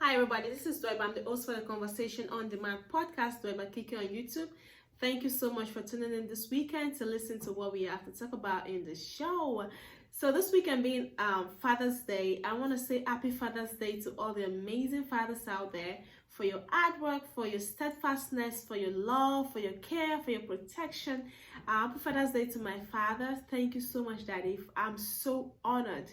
Hi everybody, this is Dweba. I'm the host for the Conversation on Demand podcast, Dweba Kiki on YouTube. Thank you so much for tuning in this weekend to listen to what we have to talk about in the show. So this weekend being Father's Day, I want to say happy Father's Day to all the amazing fathers out there for your hard work, for your steadfastness, for your love, for your care, for your protection. Happy Father's Day to my father. Thank you so much, Daddy. I'm so honored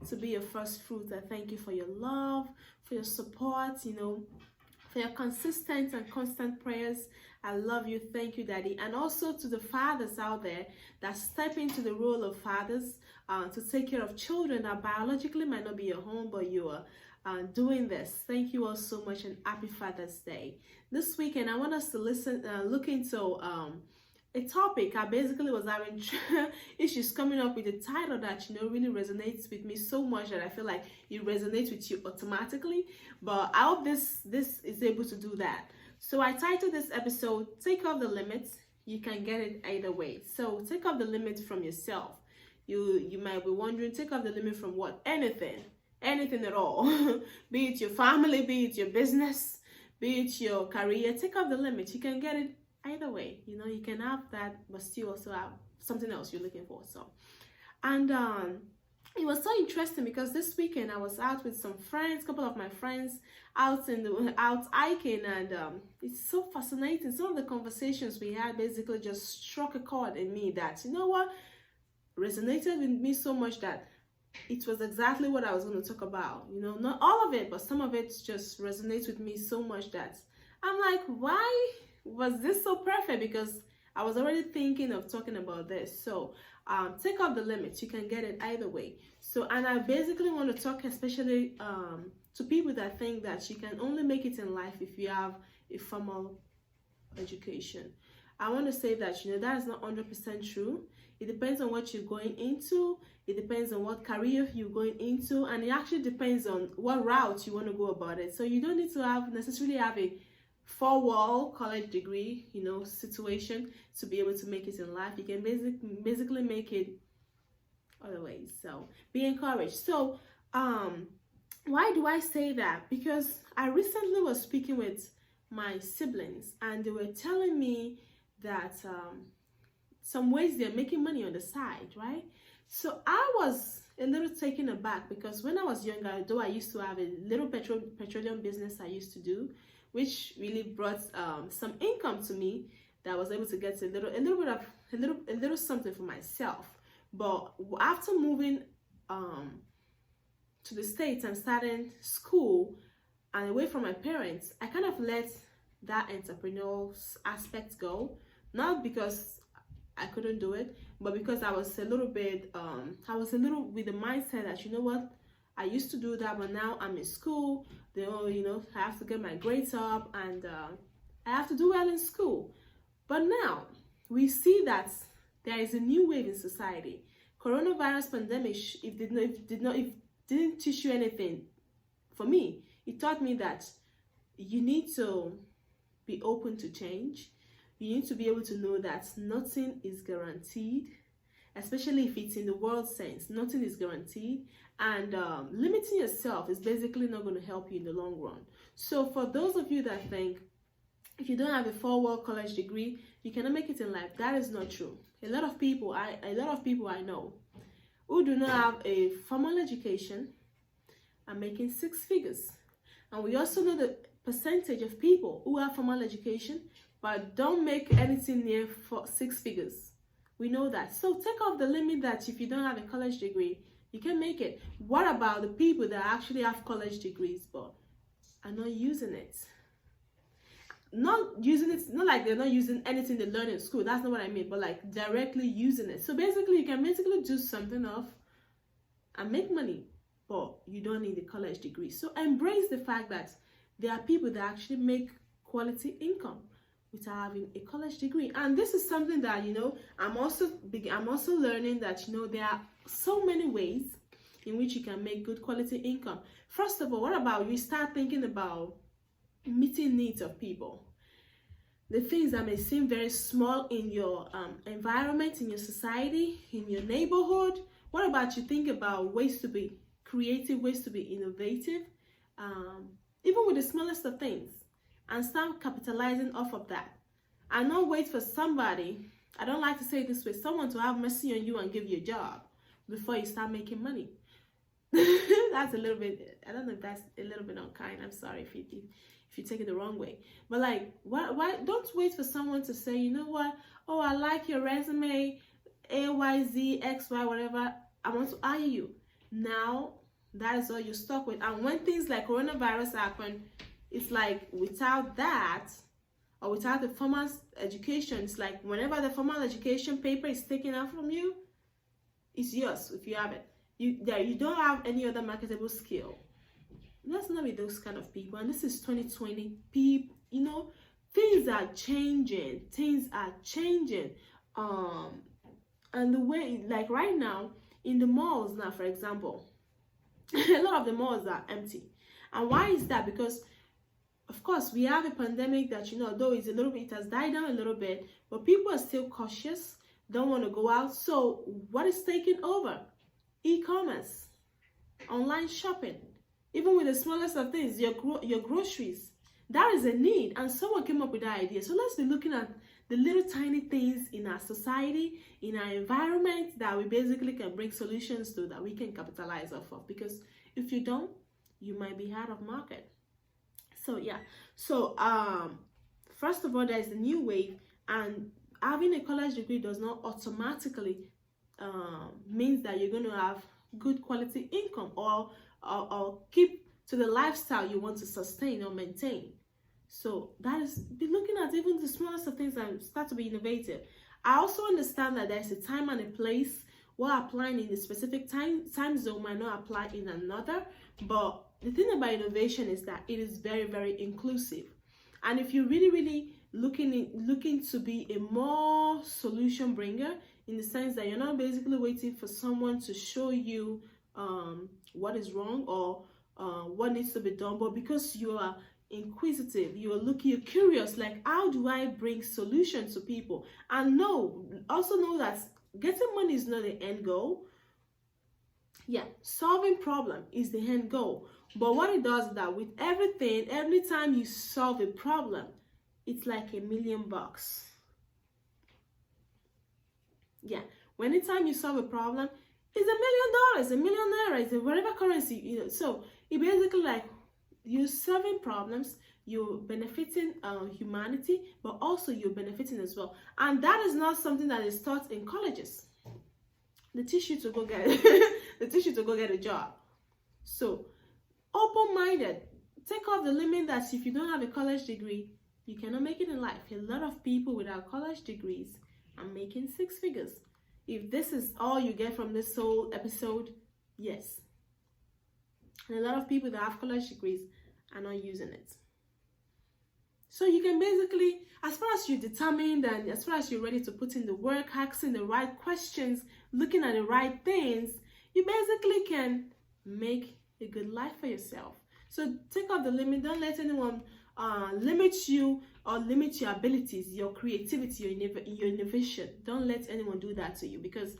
to be your first fruit. I thank you for your love, for your support, for your consistent and constant prayers. I love you. Thank you, Daddy. And also to the fathers out there that step into the role of fathers to take care of children that biologically might not be your home, but you are doing this. Thank you all so much and happy Father's Day. This weekend, I want us to look into a topic. I basically was having issues coming up with a title that really resonates with me so much that I feel like it resonates with you automatically. But I hope this is able to do that. So I titled this episode "Take Off the Limits." You can get it either way. So take off the limits from yourself. You might be wondering, take off the limit from what? Anything at all. Be it your family, be it your business, be it your career. Take off the limits. You can get it either way. You can have that but still also have something else you're looking for. So and it was so interesting because this weekend I was out with some friends, couple of my friends out hiking, and it's so fascinating. Some of the conversations we had basically just struck a chord in me that resonated with me so much that it was exactly what I was going to talk about. Not all of it, but some of it just resonates with me so much that I'm like, why was this so perfect? Because I was already thinking of talking about this. So take off the limits. You can get it either way. So, and I basically want to talk especially to people that think that you can only make it in life if you have a formal education. I want to say that that is not 100% true. It depends on what you're going into. It depends on what career you're going into, and it actually depends on what route you want to go about it. So you don't need to necessarily have a four-wall college degree, situation to be able to make it in life. You can basically make it other ways. So be encouraged. So why do I say that? Because I recently was speaking with my siblings, and they were telling me that some ways they're making money on the side, right? So I was a little taken aback because when I was younger, though I used to have a little petroleum business I used to do, which really brought some income to me, that I was able to get a little something for myself. But after moving to the States and starting school and away from my parents, I kind of let that entrepreneurial aspect go. Not because I couldn't do it, but because I was a little with the mindset that I used to do that, but now I'm in school. I have to get my grades up, and I have to do well in school. But now we see that there is a new wave in society. Coronavirus pandemic, didn't teach you anything. For me, it taught me that you need to be open to change. You need to be able to know that nothing is guaranteed, especially if it's in the world sense. Nothing is guaranteed, and limiting yourself is basically not going to help you in the long run. So for those of you that think if you don't have a four-wall college degree, you cannot make it in life, that is not true. A lot of people I know who do not have a formal education are making six figures, and we also know the percentage of people who have formal education but don't make anything near six figures. We know that. So take off the limit that if you don't have a college degree, you can make it. What about the people that actually have college degrees but are not using it? Not like they're not using anything they learn in school. That's not what I mean, but like directly using it. So basically, you can do something off and make money, but you don't need a college degree. So embrace the fact that there are people that actually make quality income without having a college degree. And this is something that I'm also learning that there are so many ways in which you can make good quality income. First of all, what about you start thinking about meeting needs of people, the things that may seem very small in your environment, in your society, in your neighborhood. What about you think about ways to be creative, ways to be innovative, even with the smallest of things, and start capitalizing off of that. And not wait for somebody, I don't like to say it this way, someone to have mercy on you and give you a job before you start making money. That's a little bit, I don't know if that's a little bit unkind. I'm sorry if you take it the wrong way. But like, why don't wait for someone to say, you know what, oh, I like your resume, AYZ, XY, whatever, I want to hire you. Now, that is all you're stuck with. And when things like coronavirus happen, it's like without that, or without the formal education, it's like whenever the formal education paper is taken out from you, it's yours if you have it. You don't have any other marketable skill. Let's not be those kind of people. And this is 2020. People, you know, things are changing. And the way, like right now, in the malls now, for example, a lot of the malls are empty. And why is that? Because of course we have a pandemic that, you know, though it's a little bit, it has died down a little bit, but people are still cautious, don't want to go out. So what is taking over? E-commerce, online shopping, even with the smallest of things, your groceries. That is a need, and someone came up with that idea. So let's be looking at the little tiny things in our society, in our environment, that we basically can bring solutions to, that we can capitalize off of. Because if you don't, you might be out of market. So yeah, so first of all, there's the new wave, and having a college degree does not automatically means that you're going to have good quality income or keep to the lifestyle you want to sustain or maintain. So that is, be looking at even the smallest of things and start to be innovative. I also understand that there's a time and a place. What applying in a specific time zone might not apply in another. But the thing about innovation is that it is very, very inclusive. And if you're really looking to be a more solution bringer, in the sense that you're not basically waiting for someone to show you what is wrong or what needs to be done, but because you are inquisitive, you're curious, like, how do I bring solutions to people? And also know that getting money is not the end goal. Yeah, solving problem is the end goal. But what it does is that with everything, every time you solve a problem, it's like $1 million. Yeah, when anytime you solve a problem, it's $1 million, $1 million naira, it's whatever currency, you know. So it basically, like, you're solving problems, you're benefiting humanity, but also you're benefiting as well. And that is not something that is taught in colleges. They teach you to go get they teach you to go get a job. So open-minded, take off the limit that if you don't have a college degree, you cannot make it in life. A lot of people without college degrees are making 6 figures. If this is all you get from this whole episode, yes. And a lot of people that have college degrees are not using it. So you can basically, as far as you're determined and as far as you're ready to put in the work, asking the right questions, looking at the right things, you basically can make a good life for yourself. So take off the limit. Don't let anyone limit you or limit your abilities, your creativity, your innovation. Don't let anyone do that to you, because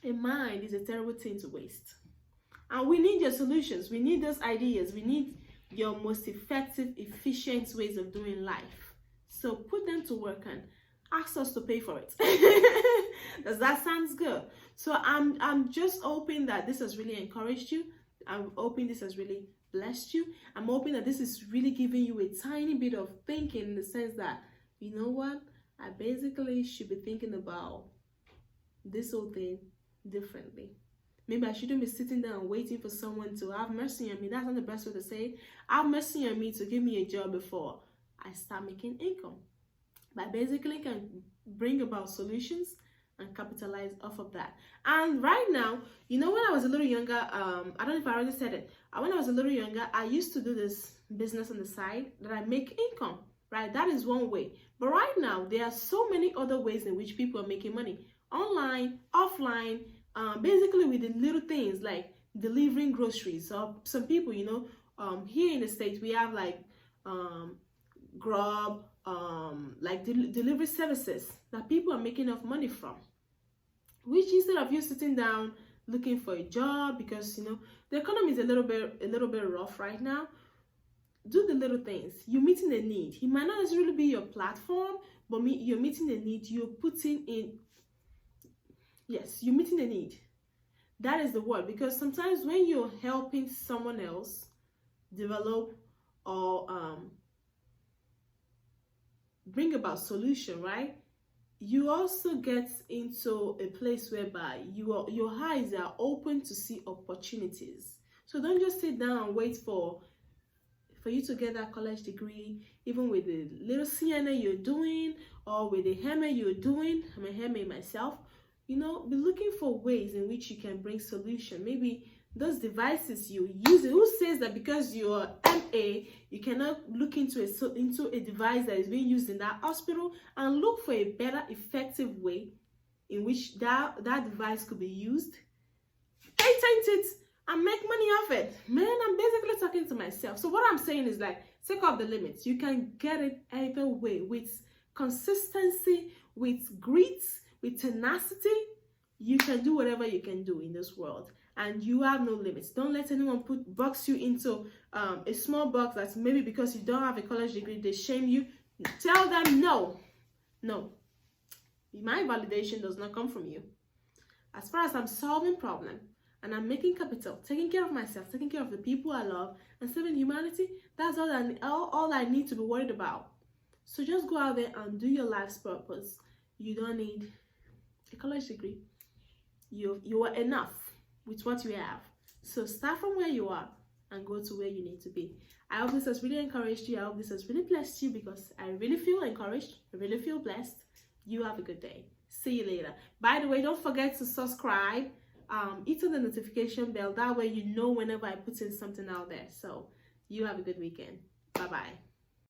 a mind is a terrible thing to waste. And we need your solutions. We need those ideas. We need your most effective, efficient ways of doing life. So put them to work and ask us to pay for it. Does that sound good? So I'm just hoping that this has really encouraged you. I'm hoping this has really blessed you. I'm hoping that this is really giving you a tiny bit of thinking, in the sense that, you know what, I basically should be thinking about this whole thing differently. Maybe I shouldn't be sitting there and waiting for someone to have mercy on me. That's not the best way to say it. Have mercy on me to give me a job before I start making income. But basically can bring about solutions and capitalize off of that. And right now, you know, when I was a little younger, I don't know if I already said it. When I was a little younger, I used to do this business on the side that I make income, right? That is one way. But right now, there are so many other ways in which people are making money. Online, offline, basically with the little things like delivering groceries. So some people, you know, here in the States, we have like Grub, like delivery services that people are making enough money from. Which instead of you sitting down looking for a job because the economy is a little bit rough right now. Do the little things. You're meeting a need. It might not necessarily be your platform, but you're meeting a need. You're putting in. Yes, you're meeting a need. That is the word, because sometimes when you're helping someone else develop or bring about solution, right? You also get into a place whereby your eyes are open to see opportunities. So don't just sit down and wait for you to get that college degree, even with the little CNA you're doing or with the HEMA you're doing. I'm a HEMA myself. Be looking for ways in which you can bring solution. Maybe those devices you use. Who says that because you're MA, you cannot look into a device that is being used in that hospital and look for a better, effective way in which that device could be used? Patent it and make money off it. Man, I'm basically talking to myself. So what I'm saying is, like, take off the limits. You can get it either way, with consistency, with grit, with tenacity. You can do whatever you can do in this world, and you have no limits. Don't let anyone box you into a small box that's maybe because you don't have a college degree, they shame you. Tell them no. My validation does not come from you. As far as I'm solving problem and I'm making capital, taking care of myself, taking care of the people I love, and saving humanity, that's all I need to be worried about. So just go out there and do your life's purpose. You don't need a college degree. You are enough with what you have. So start from where you are and go to where you need to be. I hope this has really encouraged you. I hope this has really blessed you, because I really feel encouraged. I really feel blessed. You have a good day. See you later. By the way, don't forget to subscribe. Hit on the notification bell. That way you know whenever I put in something out there. So you have a good weekend. Bye-bye.